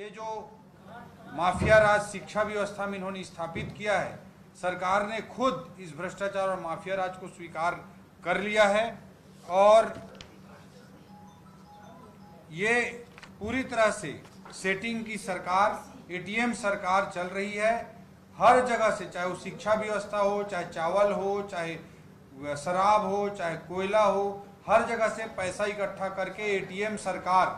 ये जो माफिया राज शिक्षा व्यवस्था में इन्होंने स्थापित किया है, सरकार ने खुद इस भ्रष्टाचार और माफिया राज को स्वीकार कर लिया है और ये पूरी तरह से सेटिंग की सरकार, एटीएम सरकार चल रही है। हर जगह से, चाहे वो शिक्षा व्यवस्था हो, चाहे चावल हो, चाहे शराब हो, चाहे कोयला हो, हर जगह से पैसा इकट्ठा करके एटीएम सरकार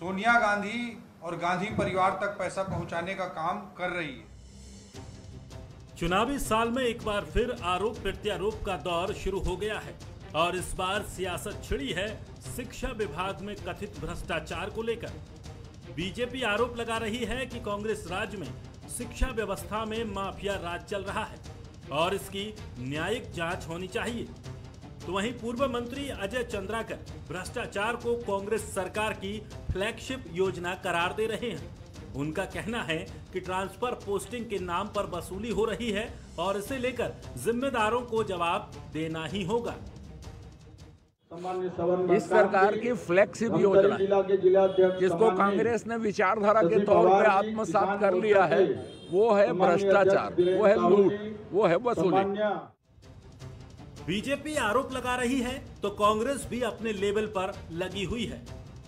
सोनिया गांधी और गांधी परिवार तक पैसा पहुंचाने का काम कर रही है। चुनावी साल में एक बार फिर आरोप प्रत्यारोप का दौर शुरू हो गया है और इस बार सियासत छिड़ी है शिक्षा विभाग में कथित भ्रष्टाचार को लेकर। बीजेपी आरोप लगा रही है कि कांग्रेस राज में शिक्षा व्यवस्था में माफिया राज चल रहा है और इसकी न्यायिक जांच होनी चाहिए। तो वहीं पूर्व मंत्री अजय चंद्राकर भ्रष्टाचार को कांग्रेस सरकार की फ्लैगशिप योजना करार दे रहे हैं। उनका कहना है कि ट्रांसफर पोस्टिंग के नाम पर वसूली हो रही है और इसे लेकर जिम्मेदारों को जवाब देना ही होगा। इस सरकार की फ्लैगशिप योजना जिसको कांग्रेस ने विचारधारा के तौर पे आत्मसात कर लिया है, वो है भ्रष्टाचार, वो है लूट, वो है वसूली। बीजेपी आरोप लगा रही है तो कांग्रेस भी अपने लेवल पर लगी हुई है।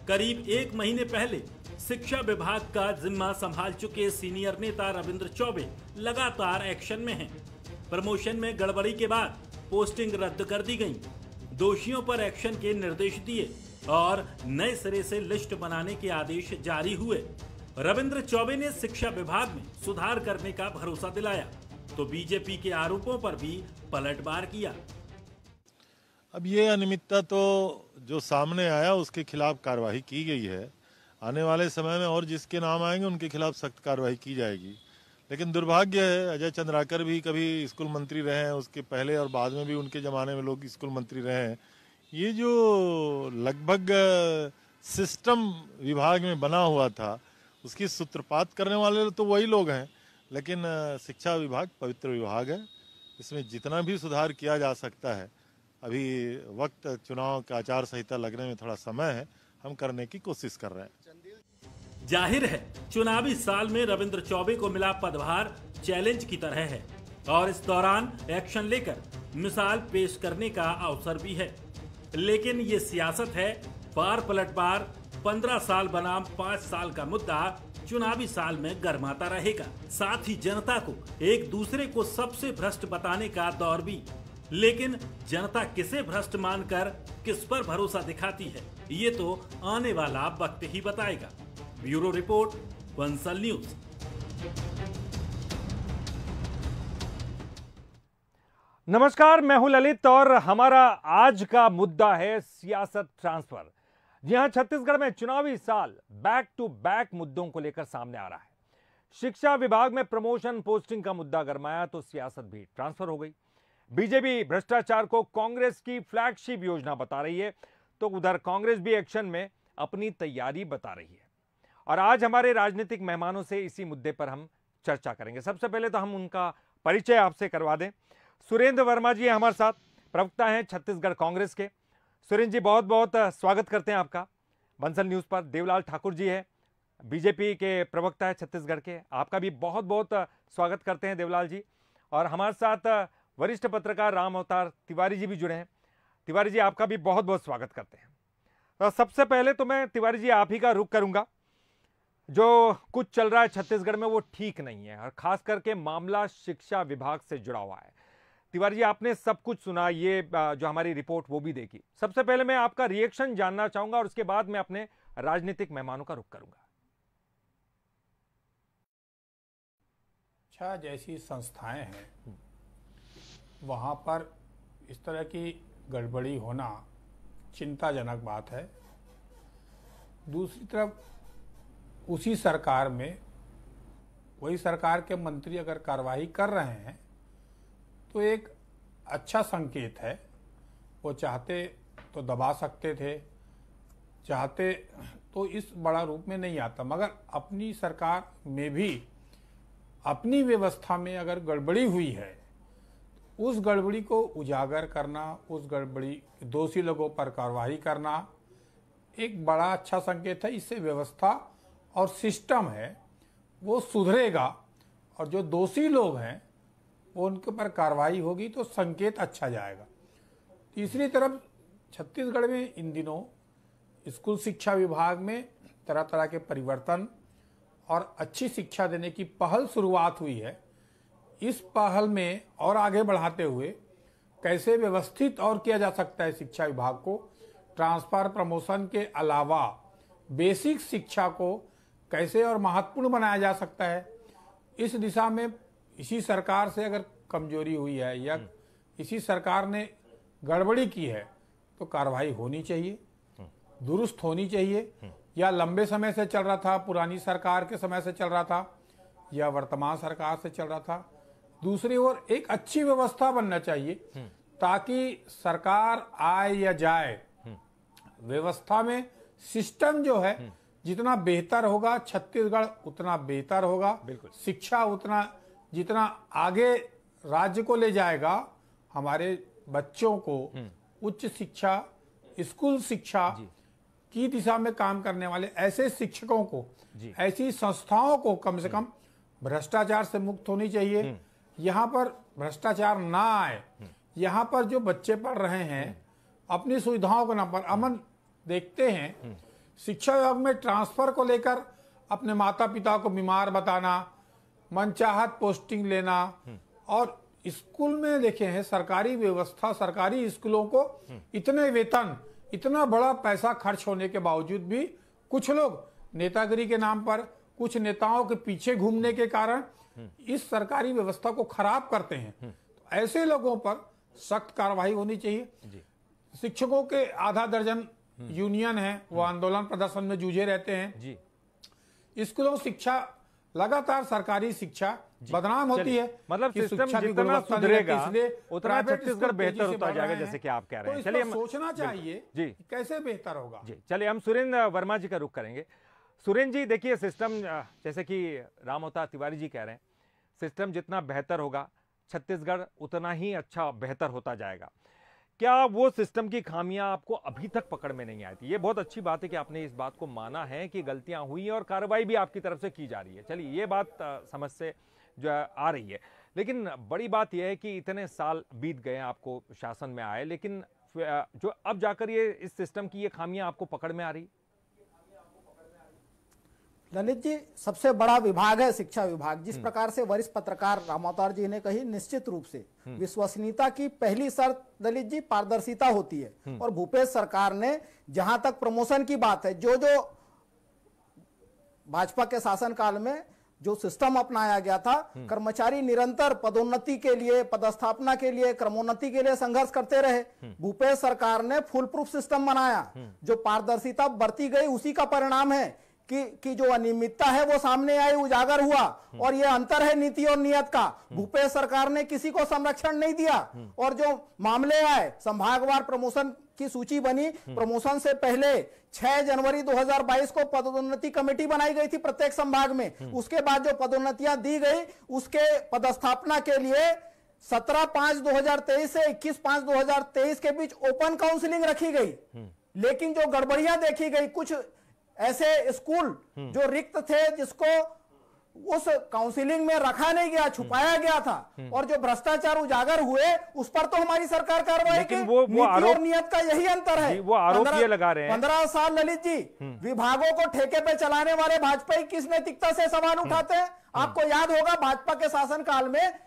करीब एक महीने पहले शिक्षा विभाग का जिम्मा संभाल चुके सीनियर नेता रविंद्र चौबे लगातार एक्शन में हैं। प्रमोशन में गड़बड़ी के बाद पोस्टिंग रद्द कर दी गई, दोषियों पर एक्शन के निर्देश दिए और नए सिरे से लिस्ट बनाने के आदेश जारी हुए। रविंद्र चौबे ने शिक्षा विभाग में सुधार करने का भरोसा दिलाया तो बीजेपी के आरोपों पर भी पलटवार किया। अब ये अनियमितता तो जो सामने आया उसके खिलाफ कार्रवाई की गई है। आने वाले समय में और जिसके नाम आएंगे उनके खिलाफ सख्त कार्रवाई की जाएगी। लेकिन दुर्भाग्य है, अजय चंद्राकर भी कभी स्कूल मंत्री रहे हैं, उसके पहले और बाद में भी उनके ज़माने में लोग स्कूल मंत्री रहे हैं। ये जो लगभग सिस्टम विभाग में बना हुआ था उसकी सूत्रपात करने वाले तो वही लोग हैं। लेकिन शिक्षा विभाग पवित्र विभाग है, इसमें जितना भी सुधार किया जा सकता है। अभी वक्त चुनाव का आचार संहिता लगने में थोड़ा समय है, हम करने की कोशिश कर रहे हैं। जाहिर है चुनावी साल में रविंद्र चौबे को मिला पदभार चैलेंज की तरह है और इस दौरान एक्शन लेकर मिसाल पेश करने का अवसर भी है। लेकिन ये सियासत है, पार पलटवार 15 साल बनाम 5 साल का मुद्दा चुनावी साल में गरमाता रहेगा। साथ ही जनता को एक दूसरे को सबसे भ्रष्ट बताने का दौर भी। लेकिन जनता किसे भ्रष्ट मानकर किस पर भरोसा दिखाती है, ये तो आने वाला वक्त ही बताएगा। Bureau report, Bansal news. नमस्कार, मैं हूं ललित और हमारा आज का मुद्दा है सियासत ट्रांसफर। जी हां, छत्तीसगढ़ में चुनावी साल बैक टू बैक मुद्दों को लेकर सामने आ रहा है। शिक्षा विभाग में प्रमोशन पोस्टिंग का मुद्दा गरमाया तो सियासत भी ट्रांसफर हो गई। बीजेपी भ्रष्टाचार को कांग्रेस की फ्लैगशिप योजना बता रही है तो उधर कांग्रेस भी एक्शन में अपनी तैयारी बता रही है। और आज हमारे राजनीतिक मेहमानों से इसी मुद्दे पर हम चर्चा करेंगे। सबसे पहले तो हम उनका परिचय आपसे करवा दें। सुरेंद्र वर्मा जी हमारे साथ, प्रवक्ता हैं छत्तीसगढ़ कांग्रेस के। सुरेंद्र जी, बहुत बहुत स्वागत करते हैं आपका बंसल न्यूज पर। देवलाल ठाकुर जी है, बीजेपी के प्रवक्ता है छत्तीसगढ़ के, आपका भी बहुत बहुत स्वागत करते हैं देवलाल जी। और हमारे साथ वरिष्ठ पत्रकार राम अवतार तिवारी जी भी जुड़े हैं। तिवारी जी, आपका भी बहुत बहुत स्वागत करते हैं। तो सबसे पहले तो मैं तिवारी जी आप ही का रुख करूंगा। जो कुछ चल रहा है छत्तीसगढ़ में वो ठीक नहीं है और खास करके मामला शिक्षा विभाग से जुड़ा हुआ है। तिवारी जी, आपने सब कुछ सुना, ये जो हमारी रिपोर्ट वो भी देखी। सबसे पहले मैं आपका रिएक्शन जानना चाहूंगा और उसके बाद मैं अपने राजनीतिक मेहमानों का रुख करूंगा। शिक्षा जैसी संस्थाएं हैं, वहां पर इस तरह की गड़बड़ी होना चिंताजनक बात है। दूसरी तरफ उसी सरकार में वही सरकार के मंत्री अगर कार्रवाई कर रहे हैं तो एक अच्छा संकेत है। वो चाहते तो दबा सकते थे, चाहते तो इस बड़ा रूप में नहीं आता, मगर अपनी सरकार में भी अपनी व्यवस्था में अगर गड़बड़ी हुई है, उस गड़बड़ी को उजागर करना, उस गड़बड़ी दोषी लोगों पर कार्रवाई करना एक बड़ा अच्छा संकेत है। इससे व्यवस्था और सिस्टम है वो सुधरेगा और जो दोषी लोग हैं वो उनके ऊपर कार्रवाई होगी तो संकेत अच्छा जाएगा। तीसरी तरफ छत्तीसगढ़ में इन दिनों स्कूल शिक्षा विभाग में तरह तरह के परिवर्तन और अच्छी शिक्षा देने की पहल शुरुआत हुई है। इस पहल में और आगे बढ़ाते हुए कैसे व्यवस्थित और किया जा सकता है शिक्षा विभाग को, ट्रांसफर प्रमोशन के अलावा बेसिक शिक्षा को कैसे और महत्वपूर्ण बनाया जा सकता है, इस दिशा में इसी सरकार से अगर कमजोरी हुई है या इसी सरकार ने गड़बड़ी की है तो कार्रवाई होनी चाहिए, दुरुस्त होनी चाहिए। या लंबे समय से चल रहा था, पुरानी सरकार के समय से चल रहा था या वर्तमान सरकार से चल रहा था। दूसरी ओर एक अच्छी व्यवस्था बनना चाहिए ताकि सरकार आए या जाए, व्यवस्था में सिस्टम जो है जितना बेहतर होगा छत्तीसगढ़ उतना बेहतर होगा। शिक्षा उतना जितना आगे राज्य को ले जाएगा, हमारे बच्चों को उच्च शिक्षा, स्कूल शिक्षा की दिशा में काम करने वाले ऐसे शिक्षकों को, ऐसी संस्थाओं को कम से कम भ्रष्टाचार से मुक्त होनी चाहिए। यहाँ पर भ्रष्टाचार ना आए। यहाँ पर जो बच्चे पढ़ रहे हैं अपनी सुविधाओं के नाम पर, अमन देखते हैं शिक्षा विभाग में ट्रांसफर को लेकर अपने माता पिता को बीमार बताना, मनचाहत पोस्टिंग लेना, और स्कूल में देखे हैं सरकारी व्यवस्था, सरकारी स्कूलों को इतने वेतन, इतना बड़ा पैसा खर्च होने के बावजूद भी कुछ लोग नेतागिरी के नाम पर, कुछ नेताओं के पीछे घूमने के कारण इस सरकारी व्यवस्था को खराब करते हैं। तो ऐसे लोगों पर सख्त कार्रवाई होनी चाहिए। शिक्षकों के आधा दर्जन यूनियन है, वो आंदोलन प्रदर्शन में जूझे रहते हैं। स्कूलों शिक्षा लगातार सरकारी शिक्षा बदनाम होती है। मतलब सिस्टम जितना सुधरेगा उतना छत्तीसगढ़ बेहतर होता जाएगा, जैसे कि आप कह रहे हैं। चलिए सोचना चाहिए जी कैसे बेहतर होगा। जी चलिए हम सुरेंद्र वर्मा जी का रुख करेंगे। सुरेंद्र जी देखिए, सिस्टम जैसे कि राम अवतार तिवारी जी कह रहे हैं, सिस्टम जितना बेहतर होगा छत्तीसगढ़ उतना ही अच्छा बेहतर होता जाएगा। क्या वो सिस्टम की खामियां आपको अभी तक पकड़ में नहीं आई थी? ये बहुत अच्छी बात है कि आपने इस बात को माना है कि गलतियां हुई और कार्रवाई भी आपकी तरफ से की जा रही है। चलिए ये बात समझ से जो आ रही है, लेकिन बड़ी बात यह है कि इतने साल बीत गए आपको शासन में आए, लेकिन जो अब जाकर ये इस सिस्टम की ये खामियां आपको पकड़ में आ रही। ललित जी, सबसे बड़ा विभाग है शिक्षा विभाग। जिस प्रकार से वरिष्ठ पत्रकार राम अवतार जी ने कही, निश्चित रूप से विश्वसनीयता की पहली शर्त ललित जी पारदर्शिता होती है। और भूपेश सरकार ने जहां तक प्रमोशन की बात है, जो भाजपा के शासनकाल में जो सिस्टम अपनाया गया था, कर्मचारी निरंतर पदोन्नति के लिए, पदस्थापना के लिए, क्रमोन्नति के लिए संघर्ष करते रहे। भूपेश सरकार ने फुल प्रूफ सिस्टम बनाया। जो पारदर्शिता बरती गई उसी का परिणाम है कि जो अनियमितता है वो सामने आई, उजागर हुआ। और ये अंतर है नीति और नियत का। भूपेश सरकार ने किसी को संरक्षण नहीं दिया। और जो मामले आए, संभागवार प्रमोशन की सूची बनी, प्रमोशन से पहले 6 जनवरी 2022 को पदोन्नति कमेटी बनाई गई थी प्रत्येक संभाग में। उसके बाद जो पदोन्नतियां दी गई, उसके पदस्थापना के लिए 17/5/2023 से 21/5/2023 के बीच ओपन काउंसलिंग रखी गई। लेकिन जो गड़बड़ियां देखी गई, कुछ ऐसे स्कूल जो रिक्त थे जिसको उस काउंसलिंग में रखा नहीं गया, छुपाया गया था, और जो भ्रष्टाचार उजागर हुए उस पर तो हमारी सरकार कार्रवाई की। नीति और नियत का यही अंतर है। वो आरोप ये लगा रहे हैं 15 साल ललित जी विभागों को ठेके पे चलाने वाले भाजपा किस नैतिकता से सवाल उठाते हैं? आपको याद होगा भाजपा के शासनकाल में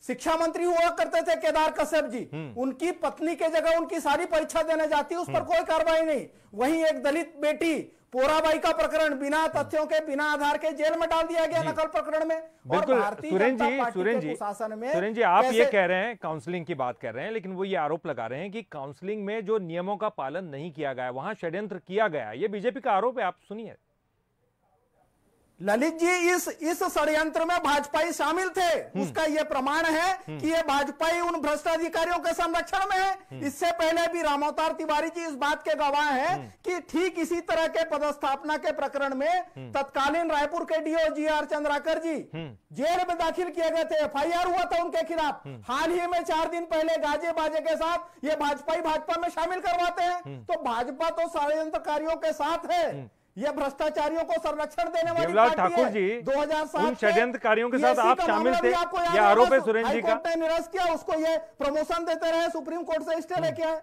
शिक्षा मंत्री हुआ करते थे केदार कश्यप जी, उनकी पत्नी के जगह उनकी सारी परीक्षा देने जाती, उस पर कोई कार्रवाई नहीं। वहीं एक दलित बेटी पोराबाई का प्रकरण बिना तथ्यों के, बिना आधार के जेल में डाल दिया गया नकल प्रकरण में। बिल्कुल सुरेंद्र जी आप ये कह रहे हैं, काउंसलिंग की बात कर रहे हैं, लेकिन वो ये आरोप लगा रहे हैं कि काउंसलिंग में जो नियमों का पालन नहीं किया गया, वहां षड्यंत्र किया गया। ये बीजेपी का आरोप है, आप सुनिए। ललित जी, इस षड्यंत्र में भाजपाई शामिल थे। उसका यह प्रमाण है कि ये भाजपाई उन भ्रष्ट अधिकारियों के संरक्षण में है। इससे पहले भी राम अवतार तिवारी जी इस बात के गवाह हैं कि ठीक इसी तरह के पदस्थापना के प्रकरण में तत्कालीन रायपुर के डीओ जी.आर. चंद्राकर जी जेल में दाखिल किए गए थे। FIR हुआ था उनके खिलाफ। हाल ही में 4 दिन पहले गाजे बाजे के साथ ये भाजपाई भाजपा में शामिल करवाते हैं। तो भाजपा तो षड्यंत्रकारियों के साथ है। ये भ्रष्टाचारियों को संरक्षण देने वाली देवलाल पार्टी ठाकुर है। जी, 2007 उन षड्यंत्रकारियों के साथ PSC आप का शामिल मामला थे, भी आपको याद ये होगा, आरोप है सुरेंद्र जी का। हाईकोर्ट ने निरस्त किया, उसको ये प्रमोशन देते रहे, सुप्रीम कोर्ट से स्टे लेके आए।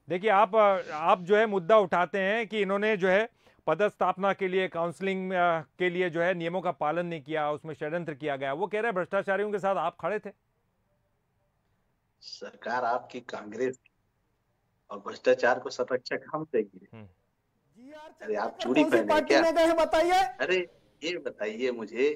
देखिए आप जो है मुद्दा उठाते हैं कि इन्होंने जो है पदस्थापना के लिए, काउंसलिंग के लिए जो है नियमों का पालन नहीं किया, उसमें षड्यंत्र किया गया। वो कह रहे हैं भ्रष्टाचारियों के साथ आप खड़े थे। सरकार आपकी कांग्रेस और भ्रष्टाचार को संरक्षक हम देंगे। अरे आप चूड़ी कौन सी पहने पार्टी क्या? में गए हैं बताइए। अरे ये बताइए मुझे।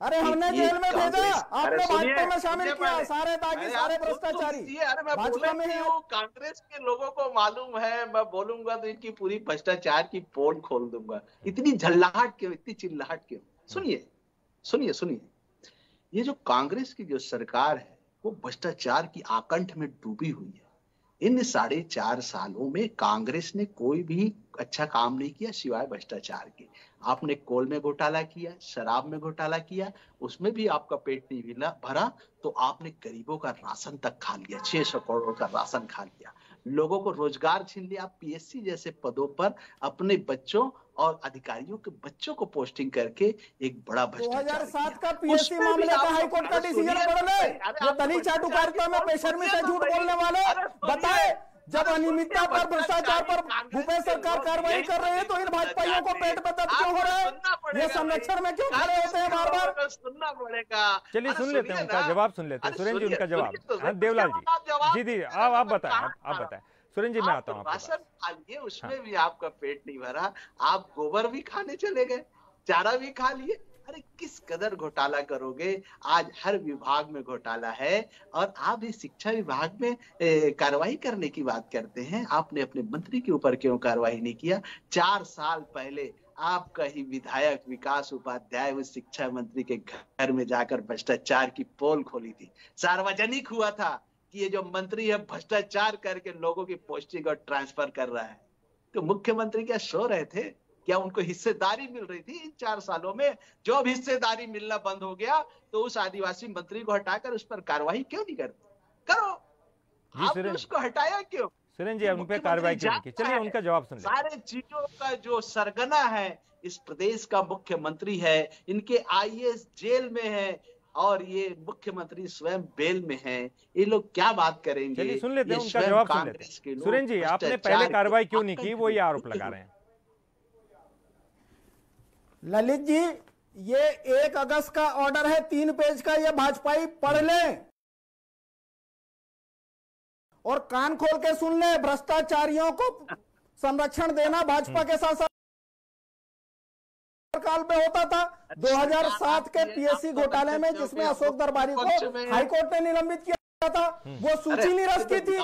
अरे हमने ये जेल में भेजा, कांग्रेस- आपने अरे सुनिए, भाजपा में शामिल सुनिए किया, पहले। सारे दागी, अरे सारे आप खुद तो भ्रष्टाचारी कीजिए। अरे मैं भाजपा में बोले है। क्यों? कांग्रेस के लोगों को मालूम है, मैं बोलूंगा तो इनकी पूरी भ्रष्टाचार की पोल खोल दूंगा। इतनी झल्लाहट क्यों, इतनी चिल्लाहट क्यों? सुनिए सुनिए सुनिए, ये जो कांग्रेस की जो सरकार है वो भ्रष्टाचार की आकंठ में डूबी हुई है। इन 4.5 सालों में कांग्रेस ने कोई भी अच्छा काम नहीं किया सिवाय भ्रष्टाचार के। आपने कोल में घोटाला किया, शराब में घोटाला किया, उसमें भी आपका पेट नहीं भरा, तो आपने गरीबों का राशन तक खा लिया, 600 करोड़ का राशन खा लिया, लोगों को रोजगार छीन लिया। आप PSC जैसे पदों पर अपने बच्चों और अधिकारियों के बच्चों को पोस्टिंग करके एक बड़ा भ्रष्टाचार 2007 का किया। PSC उसमें भी मामले का आपको- हाईकोर्ट का अरे डिसीजन सुनिए, पढ़ ले। अरे ये आप दलित चाटुकारिता में बेशर्मी से झूठ बोलने वाले बताए, जब अनियमितता पर, भ्रष्टाचार पर भूपेश सरकार कार्रवाई कर रही है तो इन भाजपाइयों को पेट में दर्द क्यों हो रहा है? ये संरक्षण में क्यों खड़े होते हैं बार बार? सुनना पड़ेगा। चलिए सुन लेते हैं, उनका जवाब सुन लेते हैं। सुरेंद्र जी उनका जवाब। हाँ देवलाल जी, जी आप बताएं, आप बताएं। सुरेंद्र जी मैं आता हूँ आपके पास। राशन खा लिए, उसमें भी आपका पेट नहीं भरा, आप गोबर भी खाने चले गए, चारा भी खा लिए। अरे किस कदर घोटाला करोगे? आज हर विभाग में घोटाला है और आप इस शिक्षा विभाग में कार्रवाई करने की बात करते हैं। आपने अपने मंत्री के ऊपर क्यों कार्रवाई नहीं किया? 4 साल पहले आपका ही विधायक विकास उपाध्याय उस शिक्षा मंत्री के घर में जाकर भ्रष्टाचार की पोल खोली थी। सार्वजनिक हुआ था कि ये जो मंत्री है भ्रष्टाचार करके लोगों की पोस्टिंग और ट्रांसफर कर रहा है। तो मुख्यमंत्री क्या सो रहे थे? क्या उनको हिस्सेदारी मिल रही थी? इन 4 सालों में जो अब हिस्सेदारी मिलना बंद हो गया तो उस आदिवासी मंत्री को हटाकर उस पर कार्रवाई क्यों नहीं करते? करो। आपने उसको हटाया क्यों? सुरेंद्र जी उन पे कार्रवाई क्यों नहीं की? चलिए उनका जवाब सुन लेते हैं। सारे चीजों का जो सरगना है इस प्रदेश का मुख्यमंत्री है, इनके IAS जेल में है और ये मुख्यमंत्री स्वयं बेल में हैं। ये लोग क्या बात करेंगे? चलिए सुन लेते हैं, उनका जवाब सुन लेते हैं। सुरेंद्र जी आपने पहले कार्रवाई क्यों नहीं की, वो ये आरोप लगा रहे हैं। ललित जी, ये 1 अगस्त का ऑर्डर है, 3 पेज का, ये भाजपाई पढ़ लें और कान खोल के सुन ले। भ्रष्टाचारियों को संरक्षण देना भाजपा के साथ काल में होता था। 2007 के PSC घोटाले में जिसमें अशोक दरबारी को हाईकोर्ट ने निलंबित किया था, वो सूची निरस्त की थी।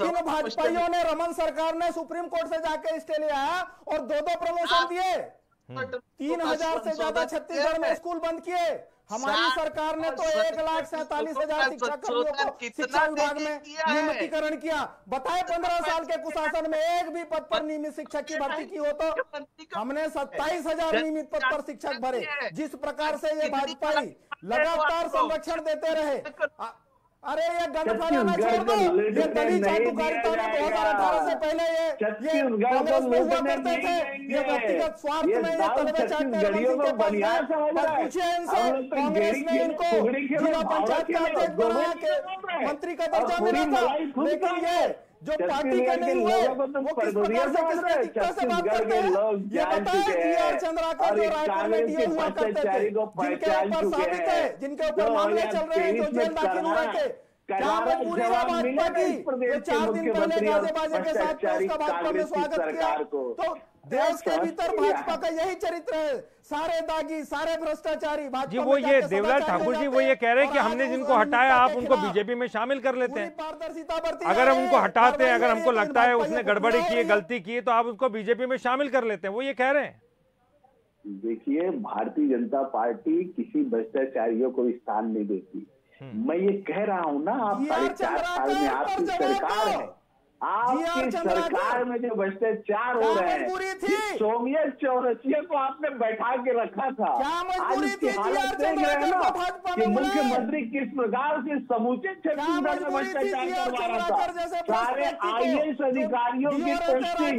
इन भाजपाइयों ने, रमन सरकार ने सुप्रीम कोर्ट से जाके स्टे ले आया और 2 प्रमोशन दिए। 3000 से ज्यादा छत्तीसगढ़ में स्कूल बंद किए। हमारी सरकार ने तो 1,47,000 शिक्षाकर्मियों को शिक्षा विभाग में नियमितीकरण किया। बताए 15 साल के कुशासन में एक भी पद पर नियमित शिक्षक की भर्ती की हो तो हमने 27,000 नियमित पद पर शिक्षक भरे। जिस प्रकार से ये भाजपाई लगातार संरक्षण देते रहे, अरे ये गंद फैलाना छोड़ दो। ये दलित चाटुकारिता में 2018 से पहले ये कांग्रेस में हुआ करते थे। ये व्यक्तिगत स्वार्थ में ये तलवे चाटने के पास है। पूछिए इनसे, कांग्रेस ने इनको जिला पंचायत का अध्यक्ष बना के मंत्री का दर्जा मिला था, लेकिन ये जो पार्टी के नहीं हुए वो किस प्रकार से, किस नैतिकता से बात करते हैं? ये बताएं। GR चंद्राकर जो रायपुर में DA हुआ करते थे, जिनके ऊपर साबित है, जिनके ऊपर मामले चल रहे हैं, जो जेल दाखिल हुए थे, क्या मजबूरी है भाजपा की? जो 4 दिन पहले गाजे बाजे के साथ उसका भाजपा में स्वागत किया। तो देश के भीतर भाजपा का यही चरित्र है, सारे दागी, सारे भ्रष्टाचारी। जी वो ये देवलाल ठाकुर जी वो ये कह रहे हैं कि हमने जिनको हटाया आप उनको बीजेपी में शामिल कर लेते हैं। अगर हम उनको हटाते हैं, अगर हमको लगता है उसने गड़बड़ी की है, गलती की है, तो आप उसको बीजेपी में शामिल कर लेते हैं, वो ये कह रहे हैं। देखिए, भारतीय जनता पार्टी किसी भ्रष्टाचारियों को स्थान नहीं देती। मैं ये कह रहा हूं ना, आप 4.5 साल में आपकी सरकार है, आपकी सरकार में जो भ्रष्टाचार हो रहे हैं, सोमिया चौरसिया को आपने बैठा के रखा था। आज उसकी हालत देख रहे हैं ना कि मुख्यमंत्री किस प्रकार से समूचे छत्तीसगढ़ में भ्रष्टाचार करवा रहा था। सारे IAS अधिकारियों की पोस्टिंग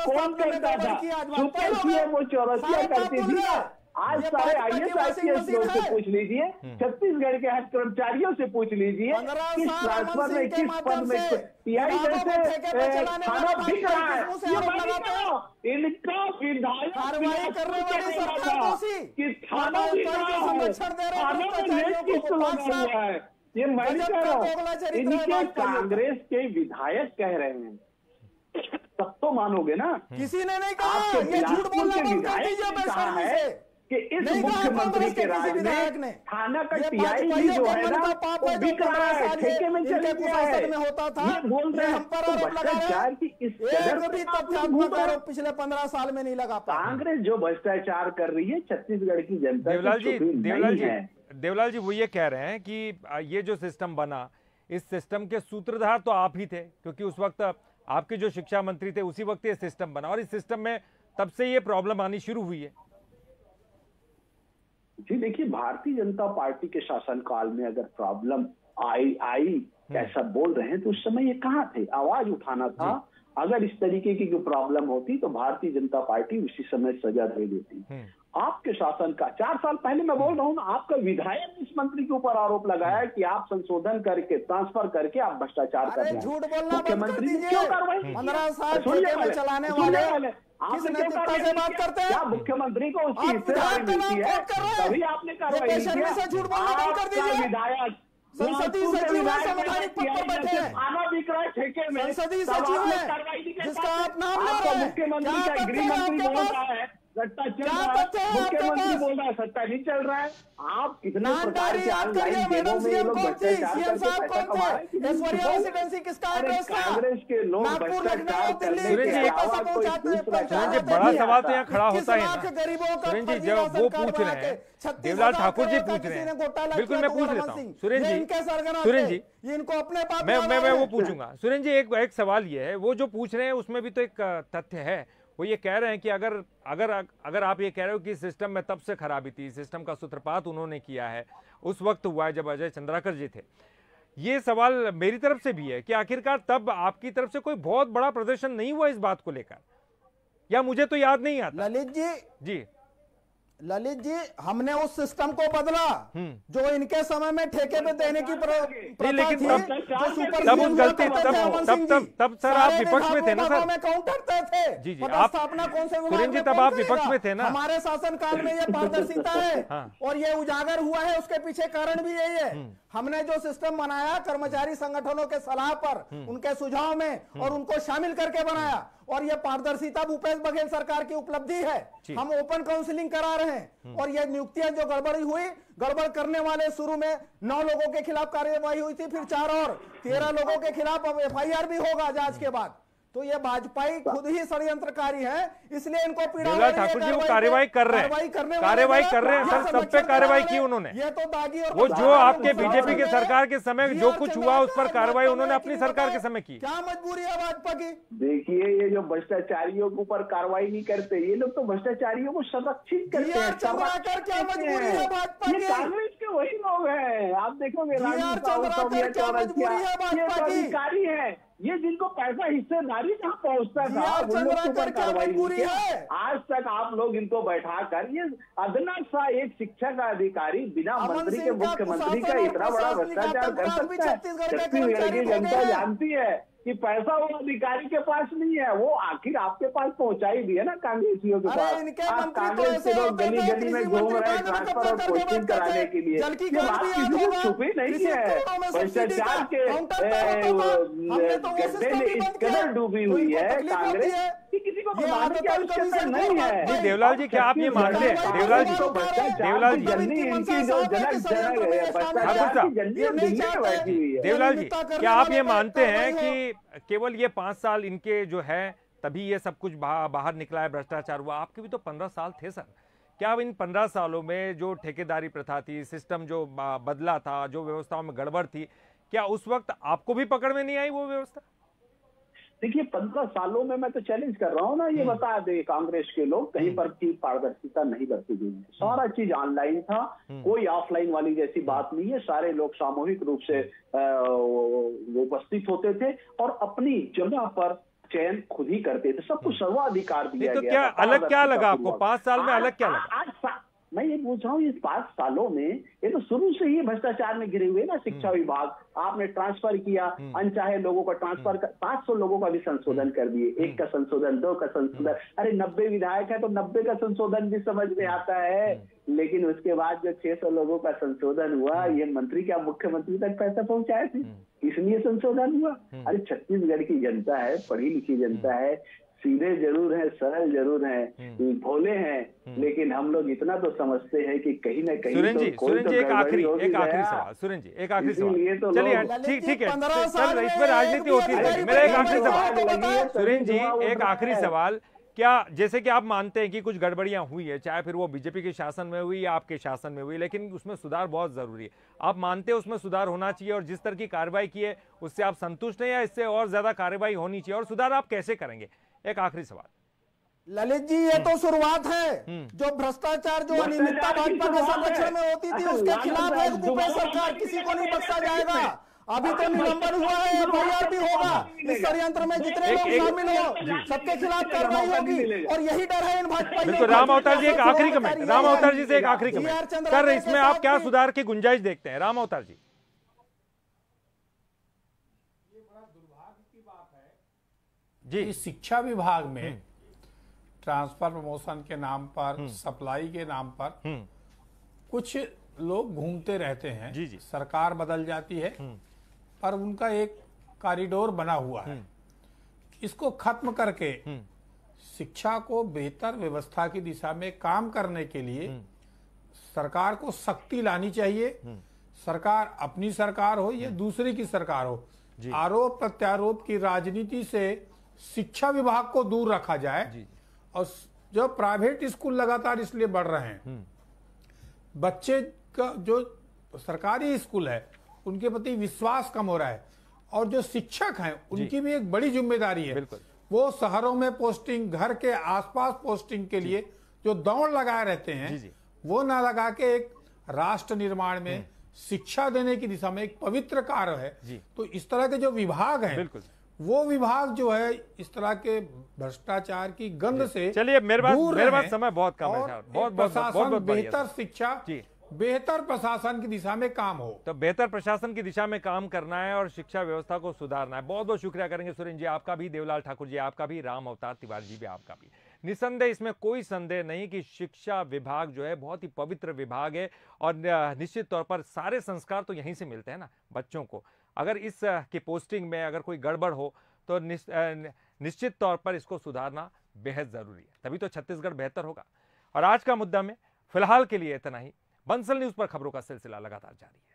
कौन करता था? सुपर सीएम वो चौरसिया करती थी ना। आज सारे IAS IPS लोग से पूछ लीजिए, छत्तीसगढ़ के हर कर्मचारियों से पूछ लीजिए, किस ट्रांसफर में, किस पद में TI जैसे खाना बिक रहा है। इनका विधायक कि थाना बिक रहा है, थाना में रेट किस्त लगा हुआ है। ये मैं नहीं कह रहा हूँ, इनके कांग्रेस के विधायक कह रहे हैं, तब तो मानोगे ना। किसी ने नहीं कहा, ये झूठ बोलना बंद कर दीजिए। कहा है कि इस मुख्यमंत्री के राज में थाना का TI जो है ना वो बिक रहा है, ठेके में चले गया है। ये बोल रहे हैं तो भ्रष्टाचार की इस कदर पिछले 15 साल में नहीं लगा। कांग्रेस जो भ्रष्टाचार कर रही है छत्तीसगढ़ की जनता देवलाल जी वो ये कह रहे हैं कि ये जो सिस्टम बना, इस सिस्टम के सूत्रधार तो आप ही थे, क्योंकि उस वक्त आपके जो शिक्षा मंत्री थे उसी वक्त ये सिस्टम बना, और इस सिस्टम में तब से ये प्रॉब्लम आनी शुरू हुई है। जी देखिए, भारतीय जनता पार्टी के शासनकाल में अगर प्रॉब्लम आई ऐसा बोल रहे हैं तो उस समय ये कहाँ थे? आवाज उठाना था। अगर इस तरीके की कोई प्रॉब्लम होती तो भारतीय जनता पार्टी उसी समय सजा दे देती। आपके शासन का 4 साल पहले मैं बोल रहा हूँ ना, आपका विधायक इस मंत्री के ऊपर आरोप लगाया कि आप संशोधन करके, ट्रांसफर करके आप भ्रष्टाचार कर रहे हैं। झूठ बोलना मुख्यमंत्री ने क्यों कार्रवाई? 15 साल चलाने वाले आपने क्यों कार्रवाई बात करते हैं? क्या मुख्यमंत्री को उसकी हिस्सेदारी मिलती है? तभी आपने कार्रवाई नहीं किया। आपका विधायक संसदीय सचिव है, संवैधानिक पद पर बैठे हैं, खाना बिक रहा है ठेके में, संसदीय सचिव है जिसका आप नाम ले रहे हैं। मुख्यमंत्री का गृह मंत्री बोल रहा है सट्टा चल रहा है, मुख्यमंत्री बोल रहा है सट्टा नहीं चल रहा है। आप कितने प्रकार के ऑनलाइन गेमों में ये लोग भ्रष्टाचार करके पैसा कमा रहे हैं। कांग्रेस के लोग भ्रष्टाचार करने के अलावा कोई दूसरा बड़ा सवाल तो यहाँ खड़ा होता है। सुरेन जी जब वो पूछ रहे हैं, देवलाल ठाकुर जी पूछ रहे हैं, बिल्कुल मैं पूछ लेता हूँ सुरेन जी, इनको अपने मैं वो पूछूंगा। सुरेन जी एक सवाल ये है, वो जो पूछ रहे हैं उसमें भी तो एक तथ्य है। वो ये कह रहे हैं कि अगर आप ये कह रहे हो कि सिस्टम में तब से खराबी थी, सिस्टम का सूत्रपात उन्होंने किया है, उस वक्त हुआ है जब अजय चंद्राकर जी थे। ये सवाल मेरी तरफ से भी है कि आखिरकार तब आपकी तरफ से कोई बहुत बड़ा प्रदर्शन नहीं हुआ इस बात को लेकर, या मुझे तो याद नहीं आता। ललित जी हमने उस सिस्टम को बदला जो इनके समय में ठेके पे देने की लेकिन तब उस गलती तब सर आप विपक्ष में थे ना सर? काउंटर थे जी आप स्थापना कौन से सुरेन जी तब आप विपक्ष में थे ना? हमारे शासन काल में ये पारदर्शिता है और ये उजागर हुआ है। उसके पीछे कारण भी यही है, हमने जो सिस्टम बनाया कर्मचारी संगठनों के सलाह पर, उनके सुझाव में और उनको शामिल करके बनाया, और ये पारदर्शिता भूपेश बघेल सरकार की उपलब्धि है। हम ओपन काउंसलिंग करा रहे हैं और ये नियुक्तियां जो गड़बड़ी हुई, गड़बड़ करने वाले शुरू में 9 लोगों के खिलाफ कार्यवाही हुई थी, फिर 4 और 13 लोगों के खिलाफ अब FIR भी होगा जांच के बाद। तो ये भाजपाई खुद ही षड्यंत्रकारी है, इसलिए इनको पीड़ा। ठाकुर जी वो कार्रवाई कर रहे हैं सर, सब पे कार्रवाई की उन्होंने। ये तो दागी और वो जो आपके बीजेपी के सरकार के समय जो कुछ हुआ उस पर कार्रवाई उन्होंने अपनी सरकार के समय की। क्या मजबूरी है भाजपा की? देखिए ये जो भ्रष्टाचारियों के ऊपर कार्रवाई नहीं करते, ये लोग तो भ्रष्टाचारियों को संरक्षित करते हैं। क्या मजबूरी है भाजपा की? कांग्रेस के वही लोग हैं, आप देखोगे अधिकारी है ये जिनको पैसा हिस्सेदारी कहाँ पहुंचता था, उन लोग के ऊपर कार्रवाई हुई है। आज तक आप लोग इनको बैठाकर, ये अदना सा एक शिक्षा का अधिकारी बिना मंत्री के मुख्यमंत्री का इतना बड़ा भ्रष्टाचार कर सकता है? छत्तीसगढ़ की जनता जानती है कि पैसा वो अधिकारी के पास नहीं है, वो आखिर आपके पास पहुंचाई भी है ना कांग्रेसियों के पास। आप कांग्रेस के लोग गली गली में घूम रहे हैं ट्रांसफर और पोस्टिंग कराने के लिए, आप किसी को छुपे नहीं है। भ्रष्टाचार के गड्ढे में इस कदर डूबी हुई है कांग्रेस कि किसी को बताने की आवश्यकता नहीं है। जी देवलाल जी क्या आप ये मानते हैं? देवलाल जी इनकी जो देवलाल जी क्या आप ये मानते हैं कि केवल ये 5 साल इनके जो है तभी ये सब कुछ बाहर निकला है, भ्रष्टाचार हुआ? आपके भी तो 15 साल थे सर। क्या अब इन 15 सालों में जो ठेकेदारी प्रथा थी, सिस्टम जो बदला था, जो व्यवस्थाओं में गड़बड़ थी, क्या उस वक्त आपको भी पकड़ में नहीं आई वो व्यवस्था? देखिए 15 सालों में मैं तो चैलेंज कर रहा हूँ ना, ये बता दे कांग्रेस के लोग कहीं पर की पारदर्शिता नहीं बरती गई है। सारा चीज ऑनलाइन था, कोई ऑफलाइन वाली जैसी बात नहीं है। सारे लोग सामूहिक रूप से वो उपस्थित होते थे और अपनी जगह पर चयन खुद ही करते थे, सब कुछ सर्वाधिकार दिया तो गया। क्या अलग क्या लगा आपको 5 साल में? अलग क्या लगा? मैं ये पूछ रहा हूँ, इस 5 सालों में ये तो शुरू से ही भ्रष्टाचार में घिरे हुए ना। शिक्षा विभाग आपने ट्रांसफर किया, अनचाहे लोगों का ट्रांसफर 500 लोगों का भी संशोधन कर दिए, 1 का संशोधन, 2 का संशोधन। अरे 90 विधायक है तो 90 का संशोधन भी समझ में आता है, लेकिन उसके बाद जो 600 लोगों का संशोधन हुआ, ये मंत्री क्या मुख्यमंत्री तक पैसा पहुंचाए थे, इसलिए संशोधन हुआ। अरे छत्तीसगढ़ की जनता है, पढ़ी लिखी जनता है, सीधे जरूर है, सरल जरूर है, भोले हैं, लेकिन हम लोग इतना तो समझते हैं कि कहीं ना कहीं सुरेन जी एक आखिरी सवाल। सुरेन जी एक आखिरी सवाल, चलिए ठीक है, चल इस पर राजनीति होती रहेगी। मेरा एक आखिरी सवाल सुरेन जी, एक आखिरी सवाल, क्या जैसे कि आप मानते हैं कि कुछ गड़बड़ियां हुई है, चाहे फिर वो बीजेपी के शासन में हुई या आपके शासन में हुई, लेकिन उसमें सुधार बहुत जरूरी है, आप मानते हैं उसमें सुधार होना चाहिए, और जिस तरह की कार्रवाई की है उससे आप संतुष्ट हैं या इससे और ज्यादा कार्रवाई होनी चाहिए, और सुधार आप कैसे करेंगे? एक आखिरी सवाल। ललित जी, ये तो शुरुआत है। जो भ्रष्टाचार, जो अनियमितता भाजपा के संरक्षण में होती थी, उसके खिलाफ एक भूपेश सरकार, किसी को नहीं बख्शा जाएगा। अभी तो निलंबन हुआ है, FIR भी होगा। इस षड्यंत्र में जितने लोग शामिल हो, सबके खिलाफ कार्रवाई होगी, और यही डर है इन भाजपा। बिल्कुल। राम अवतार जी एक आखिरी कमेंट, राम अवतार जी से एक आखिरी कमेंट कर, इसमें आप क्या सुधार की गुंजाइश देखते हैं? राम अवतार जी। जी, शिक्षा विभाग में ट्रांसफर प्रमोशन के नाम पर, सप्लाई के नाम पर कुछ लोग घूमते रहते हैं। जी। सरकार बदल जाती है पर उनका एक कॉरिडोर बना हुआ है। इसको खत्म करके शिक्षा को बेहतर व्यवस्था की दिशा में काम करने के लिए सरकार को सख्ती लानी चाहिए। सरकार अपनी सरकार हो या दूसरी की सरकार हो, आरोप प्रत्यारोप की राजनीति से शिक्षा विभाग को दूर रखा जाए। और जो प्राइवेट स्कूल लगातार इसलिए बढ़ रहे हैं, बच्चे का जो सरकारी स्कूल है उनके प्रति विश्वास कम हो रहा है, और जो शिक्षक हैं उनकी भी एक बड़ी जिम्मेदारी है। वो शहरों में पोस्टिंग, घर के आसपास पोस्टिंग के लिए जो दौड़ लगाए रहते हैं, वो ना लगा के एक राष्ट्र निर्माण में, शिक्षा देने की दिशा में एक पवित्र कार्य है। तो इस तरह के जो विभाग हैं, वो विभाग जो है इस तरह के भ्रष्टाचार की गंध से, चलिए मेरे पास समय बहुत कम है, बहुत बेहतर शिक्षा, बेहतर प्रशासन की दिशा में काम हो। तो बेहतर प्रशासन की दिशा में काम करना है और शिक्षा व्यवस्था को सुधारना है। बहुत बहुत शुक्रिया करेंगे सुरेन जी आपका भी, देवलाल ठाकुर जी आपका भी, राम अवतार तिवारी जी भी आपका भी। निसंदेह इसमें कोई संदेह नहीं कि शिक्षा विभाग जो है बहुत ही पवित्र विभाग है, और निश्चित तौर पर सारे संस्कार तो यहीं से मिलते हैं ना बच्चों को। अगर इस की पोस्टिंग में अगर कोई गड़बड़ हो तो निश्चित तौर पर इसको सुधारना बेहद जरूरी है, तभी तो छत्तीसगढ़ बेहतर होगा। और आज का मुद्दा में फिलहाल के लिए इतना ही। बंसल न्यूज पर खबरों का सिलसिला लगातार जारी है।